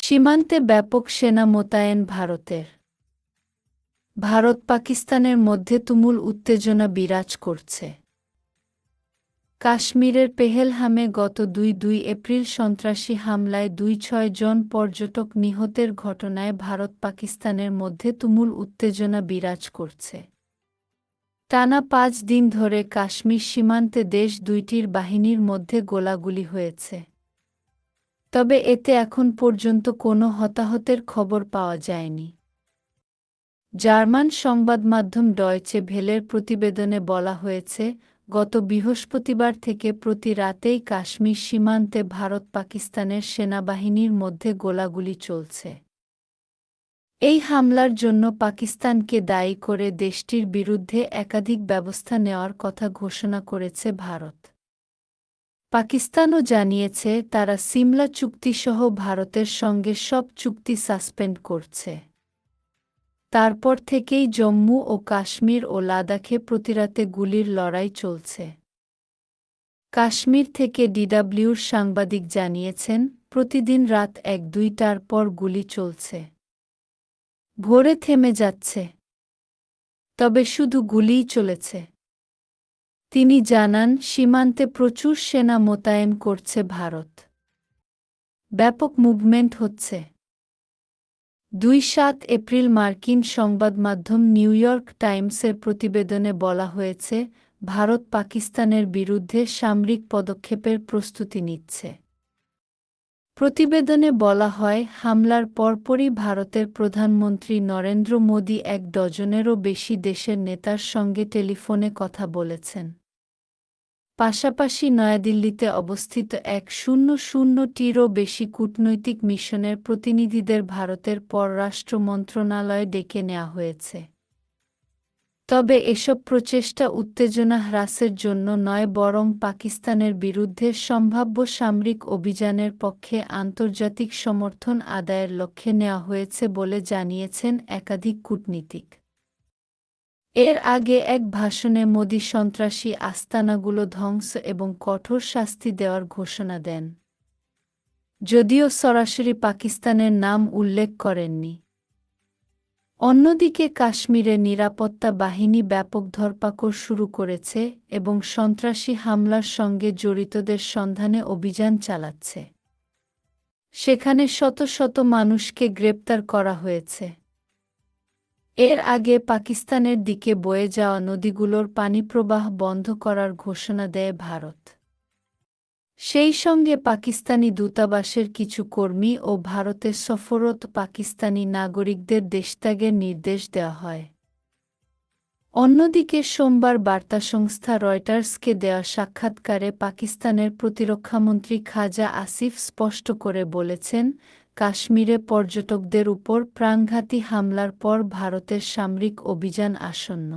সীমান্তে ব্যাপক সেনা মোতায়েন ভারতের। ভারত-পাকিস্তানের মধ্যে তুমুল উত্তেজনা বিরাজ করছে। কাশ্মীরের পেহেলগামে গত ২ এপ্রিল সন্ত্রাসী হামলায় ৬ জন পর্যটক নিহতের ঘটনায় ভারত-পাকিস্তানের মধ্যে তুমুল উত্তেজনা বিরাজ করছে। টানা ৫ দিন ধরে কাশ্মীর সীমান্তে দেশ দুইটির বাহিনীর মধ্যে গোলাগুলি হয়েছে। তবে এতে এখন পর্যন্ত কোনো হতাহতের খবর পাওয়া যায়নি। জার্মান সংবাদমাধ্যম ডয়চে ভেলের প্রতিবেদনে বলা হয়েছে, গত বৃহস্পতিবার থেকে প্রতি রাতেই কাশ্মীর সীমান্তে ভারত-পাকিস্তানের সেনাবাহিনীর মধ্যে গোলাগুলি চলছে। এই হামলার জন্য পাকিস্তানকে দায়ী করে দেশটির বিরুদ্ধে একাধিক ব্যবস্থা নেওয়ার কথা ঘোষণা করেছে ভারত। পাকিস্তানও জানিয়েছে তারা সিমলা চুক্তিসহ ভারতের সঙ্গে সব চুক্তি সাসপেন্ড করছে। তারপর থেকেই জম্মু ও কাশ্মীর ও লাদাখে প্রতিরাতে গুলির লড়াই চলছে। কাশ্মীর থেকে ডিডব্লিউর সাংবাদিক জানিয়েছেন, প্রতিদিন রাত ১-২টার পর গুলি চলছে। ভোরে থেমে যাচ্ছে, তবে শুধু গুলিই চলেছে। তিনি জানান, সীমান্তে প্রচুর সেনা মোতায়েন করছে ভারত। ব্যাপক মুভমেন্ট হচ্ছে। ৭ এপ্রিল মার্কিন সংবাদমাধ্যম নিউ ইয়র্ক টাইমসের প্রতিবেদনে বলা হয়েছে, ভারত পাকিস্তানের বিরুদ্ধে সামরিক পদক্ষেপের প্রস্তুতি নিচ্ছে। প্রতিবেদনে বলা হয়, হামলার পরপরই ভারতের প্রধানমন্ত্রী নরেন্দ্র মোদি ১ ডজনেরও বেশি দেশের নেতার সঙ্গে টেলিফোনে কথা বলেছেন। পাশাপাশি নয়াদিল্লিতে অবস্থিত ১০০টিরও বেশি কূটনৈতিক মিশনের প্রতিনিধিদের ভারতের পররাষ্ট্র মন্ত্রণালয়ে ডেকে নেওয়া হয়েছে। তবে এসব প্রচেষ্টা উত্তেজনা হ্রাসের জন্য নয়, বরং পাকিস্তানের বিরুদ্ধে সম্ভাব্য সামরিক অভিযানের পক্ষে আন্তর্জাতিক সমর্থন আদায়ের লক্ষ্যে নেওয়া হয়েছে বলে জানিয়েছেন একাধিক কূটনীতিক। এর আগে এক ভাষণে মোদি সন্ত্রাসী আস্তানাগুলো ধ্বংস এবং কঠোর শাস্তি দেওয়ার ঘোষণা দেন, যদিও সরাসরি পাকিস্তানের নাম উল্লেখ করেননি। অন্যদিকে কাশ্মীরে নিরাপত্তা বাহিনী ব্যাপক ধরপাকড় শুরু করেছে এবং সন্ত্রাসী হামলার সঙ্গে জড়িতদের সন্ধানে অভিযান চালাচ্ছে। সেখানে শত শত মানুষকে গ্রেপ্তার করা হয়েছে। এর আগে পাকিস্তানের দিকে বয়ে যাওয়া নদীগুলোর পানিপ্রবাহ বন্ধ করার ঘোষণা দেয় ভারত। সেই সঙ্গে পাকিস্তানি দূতাবাসের কিছু কর্মী ও ভারতে সফররত পাকিস্তানি নাগরিকদের দেশত্যাগের নির্দেশ দেওয়া হয়। অন্যদিকে সোমবার বার্তা সংস্থা রয়টার্সকে দেওয়া সাক্ষাৎকারে পাকিস্তানের প্রতিরক্ষামন্ত্রী খাজা আসিফ স্পষ্ট করে বলেছেন, কাশ্মীরে পর্যটকদের উপর প্রাণঘাতী হামলার পর ভারতের সামরিক অভিযান আসন্ন।